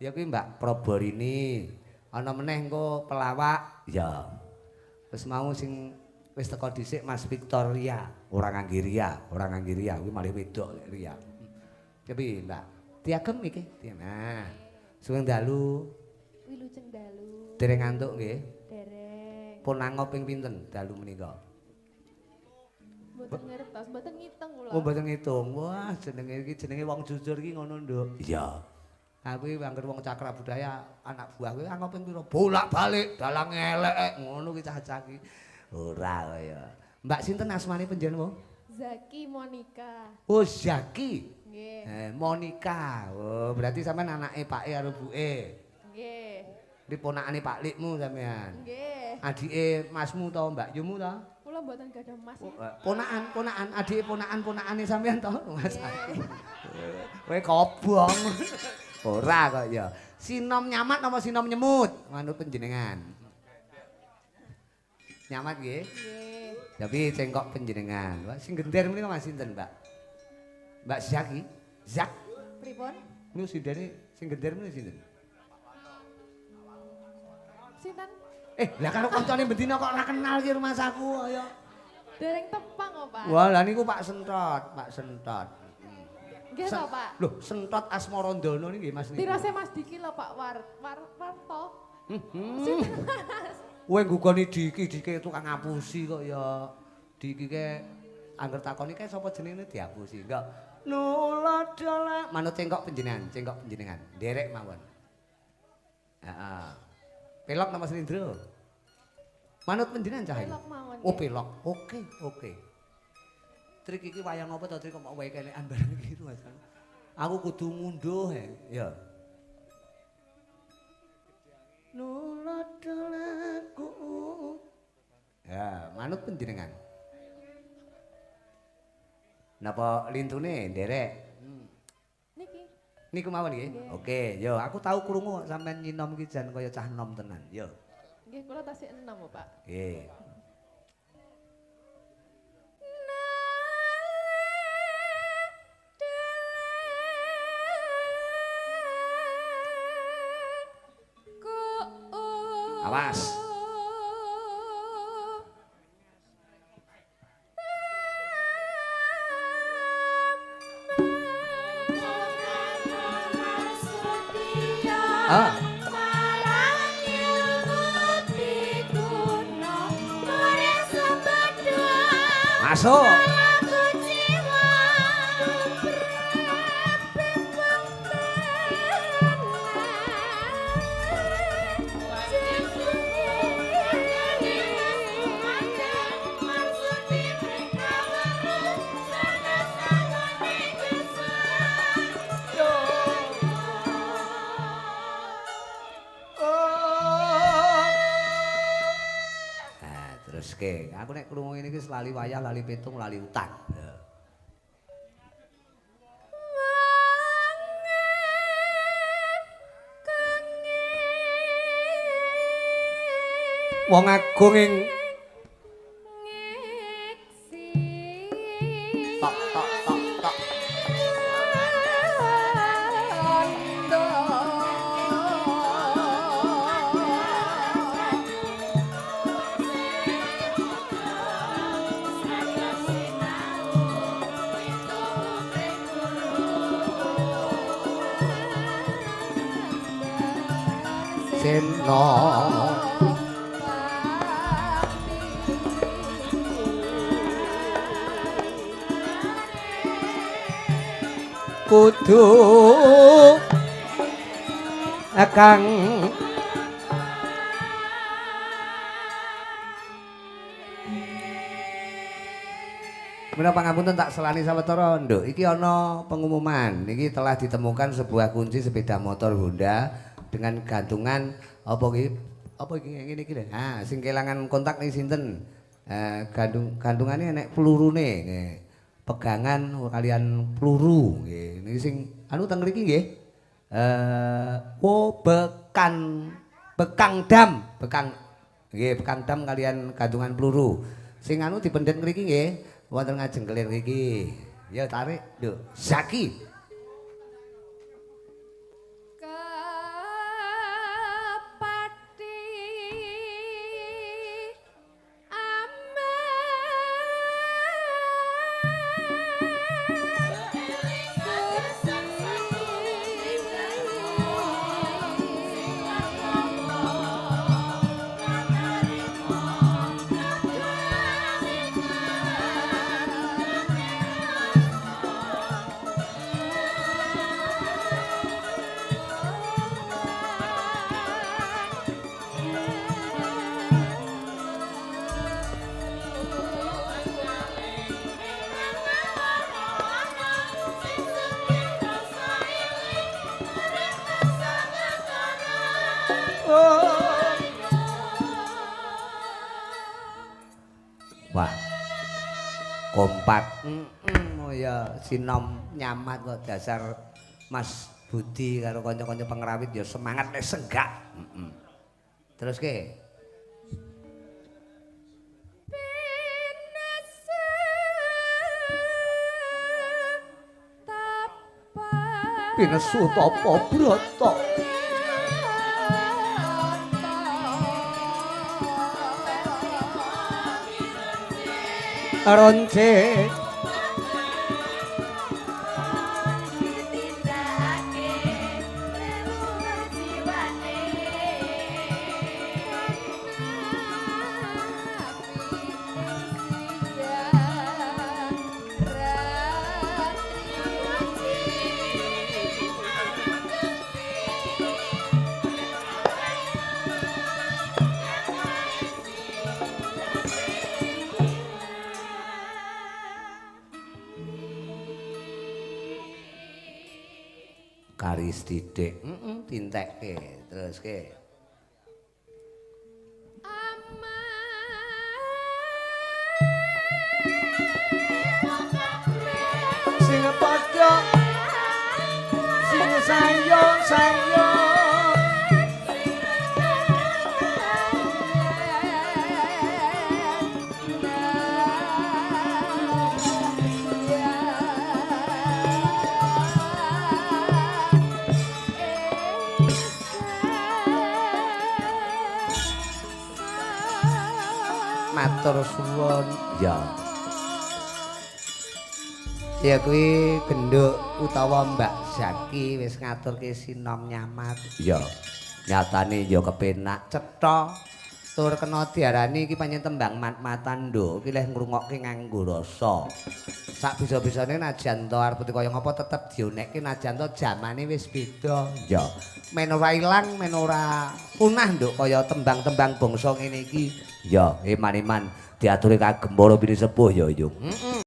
Ya kuwi Mbak Proborini. Ana meneh engko pelawak. Ya. Terus mau sing wis teko dhisik Mas Victoria, orang ngangge Ria, kuwi malih wedok Ria. Kepi Mbak? Tiagem iki. Nah. Suweng dalu. Wilujeng dalu. Dereng ngantuk nggih? Dereng. Pun nango ping pinten dalu menika? Mboten ngertos, mboten ngitung kula. Oh, mboten ngitung. Wah, jenenge wong jujur iki ngono, Nduk. Iya. Aku anggere wong cakra budaya, anak buah kowe anggap ping pira? Bolak-balik dalang elek ngono ki cah-cah ki. Ora kaya. Mbak sinten asmane panjenengan? Zaki Monica. Oh, Zaki. Nggih. Monica. Oh, berarti sampean anake Pake karo Buke. Nggih. Iki ponakane Pak Likmu sampean. Nggih. Adike Masmu to, Mbak Yumu to? Kula mboten gadah Mas. Ponakan, adike ponakan-ponakane sampean to, Mas. Kowe kobong. Ora kok ya. Sinom nyamat apa sinom nyemut? Manut panjenengan. Nyamat nggih? Nggih. Tapi cengkok panjenengan. Wah, sing gender menika Mas sinten, Mbak? Mbak Zaki? Zak? Pripun? Niku sindene sing gender menika sinten? Sinten? Lah kalau koncone bendina kok ora kenal ki rumah saku ayo. Dereng tepang kok, Pak. Wah, lah niku Pak Sentot, Pak Sentot. Nggih to, Pak. Loh, Sentot Asmarandana niki Mas niku. Tirose Mas Diki lho, Pak Warto. Kowe nggugoni Diki tukang ngapusi kok ya. Diki ke angger takoni kae sapa jenenge diapusi. Enggak. Nuladala. Manut cengkok panjenengan. Nderek mawon. Heeh. Pelok nama Slindro. Manut panjenengan cah iki. Pelok mawon. Oh, pelok. Oke. Trik iki wayang apa to trik kok wae kenekan bareng iki Mas. Aku kudu ngunduh ya. Nuladalaku. Ya, manut panjenengan. Napa lintune nderek? Niki. Niku mawon nggih. Oke, yo aku tahu krungu sampean nyinom iki jan kaya cah enom tenan. Yo. Nggih, kula tasih 6, Pak. Nggih. Awas. Ah. Masuk. Oke, aku nek krungu ngene iki lali wayah, lali pitung, lali utang. Wong agung ing tok tok tok tok. Seno kudu akang Mula pangapunten tak selani sawetara, Nduk. Iki ana pengumuman. Iki telah ditemukan sebuah kunci sepeda motor Honda dengan gantungan apa iki? Apa iki ngene iki lho. Ah, sing kelangan kontak ning sinten? Gandungane enek pelurune nggih. Pegangan kalian peluru nggih. Niki sing anu teng mriki nggih. Bekang dam, nggih, bekang dam kalian gantungan peluru. Sing anu dipendet mriki nggih. Wonten ngajeng kelir iki. Ya tarik, Nduk. Zaki. kompak. Oh ya sinom nyamat kok dasar Mas Budi karo kanca-kanca pengrawit ya semangat nek senggak. Terus ke? Pinesu tapa brata. Ronce karis titik, tintekke terus ke. Sing padha sing sayang matur suwun ya. Ya kuwi genduk utawa Mbak Zaki wis ngaturke sinom nyamat. Ya. Nyatane ya kepenak cetha tur kena diarani iki pancen tembang mat-matan nduk iki leh ngrungokke nganggo rasa. Sak bisa-bisane najan to arep kaya ngapa tetep dionekke najan to jamane wis beda. Ya. Men ora ilang, men ora punah nduk kaya tembang-tembang bangsa ngene iki. Ya, iman-iman diaturi kagem para bini sepuh ya, Yung.